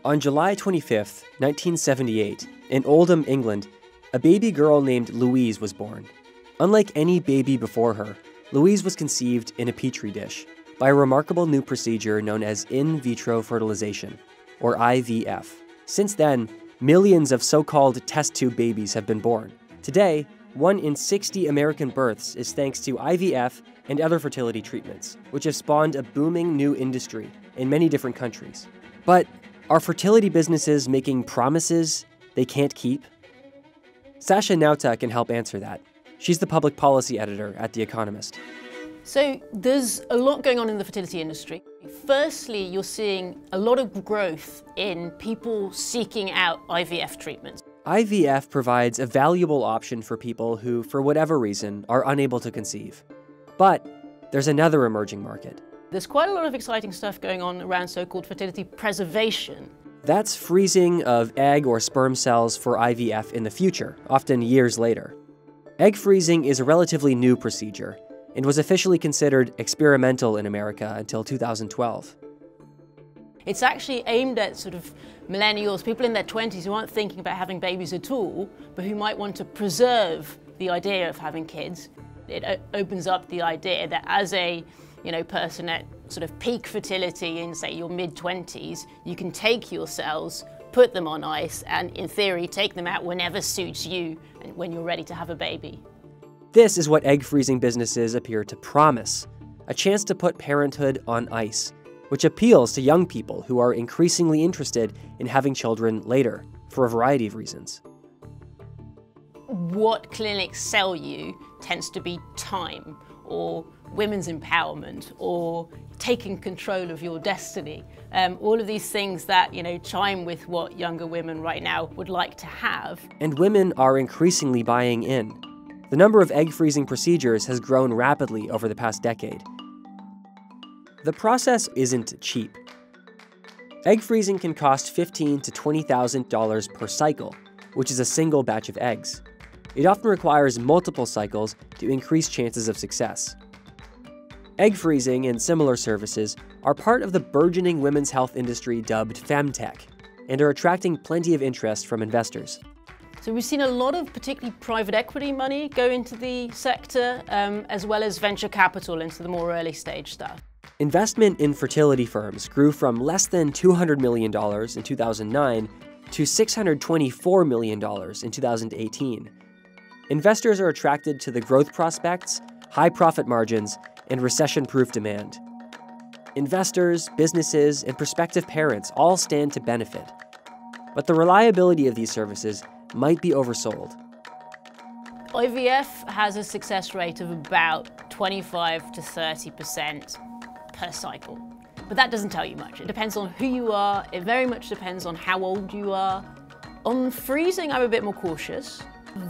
On July 25, 1978, in Oldham, England, a baby girl named Louise was born. Unlike any baby before her, Louise was conceived in a Petri dish by a remarkable new procedure known as in-vitro fertilization, or IVF. Since then, millions of so-called test tube babies have been born. Today, 1 in 60 American births is thanks to IVF and other fertility treatments, which have spawned a booming new industry in many different countries. But are fertility businesses making promises they can't keep? Sacha Nauta can help answer that. She's the public policy editor at The Economist. So there's a lot going on in the fertility industry. Firstly, you're seeing a lot of growth in people seeking out IVF treatments. IVF provides a valuable option for people who, for whatever reason, are unable to conceive. But there's another emerging market. There's quite a lot of exciting stuff going on around so-called fertility preservation. That's freezing of egg or sperm cells for IVF in the future, often years later. Egg freezing is a relatively new procedure and was officially considered experimental in America until 2012. It's actually aimed at sort of millennials, people in their 20s who aren't thinking about having babies at all, but who might want to preserve the idea of having kids. It opens up the idea that as a person at sort of peak fertility in, say, your mid-20s, you can take your cells, put them on ice, and in theory, take them out whenever suits you and when you're ready to have a baby. This is what egg freezing businesses appear to promise, a chance to put parenthood on ice, which appeals to young people who are increasingly interested in having children later, for a variety of reasons. What clinics sell you tends to be time, or women's empowerment, or taking control of your destiny. All of these things that, chime with what younger women right now would like to have. And women are increasingly buying in. The number of egg freezing procedures has grown rapidly over the past decade. The process isn't cheap. Egg freezing can cost $15,000 to $20,000 per cycle, which is a single batch of eggs. It often requires multiple cycles to increase chances of success. Egg freezing and similar services are part of the burgeoning women's health industry dubbed femtech, and are attracting plenty of interest from investors. So we've seen a lot of particularly private equity money go into the sector, as well as venture capital into the more early stage stuff. Investment in fertility firms grew from less than $200 million in 2009 to $624 million in 2018. Investors are attracted to the growth prospects, high profit margins, and recession-proof demand. Investors, businesses, and prospective parents all stand to benefit. But the reliability of these services might be oversold. IVF has a success rate of about 25 to 30% per cycle. But that doesn't tell you much. It depends on who you are. It very much depends on how old you are. On freezing, I'm a bit more cautious.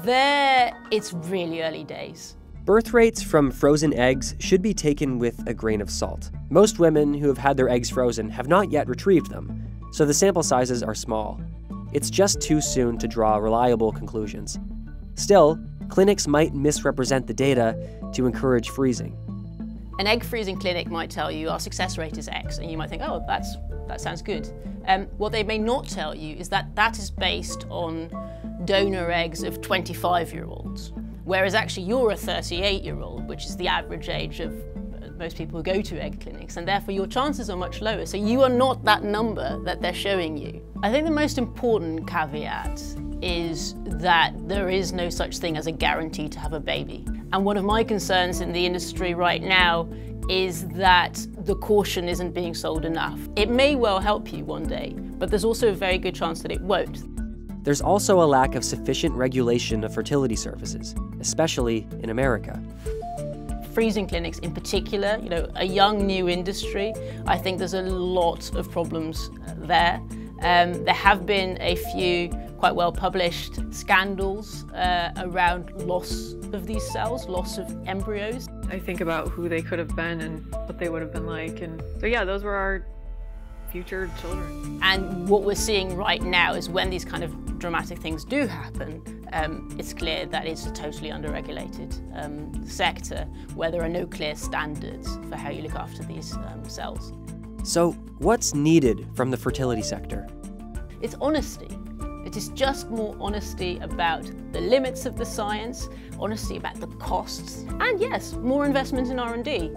There, it's really early days. Birth rates from frozen eggs should be taken with a grain of salt. Most women who have had their eggs frozen have not yet retrieved them, so the sample sizes are small. It's just too soon to draw reliable conclusions. Still, clinics might misrepresent the data to encourage freezing. An egg freezing clinic might tell you our success rate is X, and you might think, oh, that sounds good. What they may not tell you is that that is based on donor eggs of 25-year-olds, whereas actually you're a 38-year-old, which is the average age of most people who go to egg clinics, and therefore your chances are much lower. So you are not that number that they're showing you. I think the most important caveat is that there is no such thing as a guarantee to have a baby. And one of my concerns in the industry right now is that the caution isn't being sold enough. It may well help you one day, but there's also a very good chance that it won't. There's also a lack of sufficient regulation of fertility services, especially in America. Freezing clinics in particular, a young new industry, I think there's a lot of problems there. There have been a few quite well published scandals around loss of these cells, loss of embryos. I think about who they could have been and what they would have been like, and so yeah, those were our future children. And what we're seeing right now is when these kind of dramatic things do happen, it's clear that it's a totally under-regulated sector where there are no clear standards for how you look after these cells. So what's needed from the fertility sector? It's honesty. It is just more honesty about the limits of the science, honesty about the costs, and yes, more investment in R&D,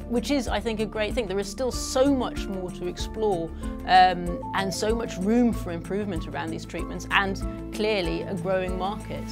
which is, I think, a great thing. There is still so much more to explore and so much room for improvement around these treatments, and clearly a growing market.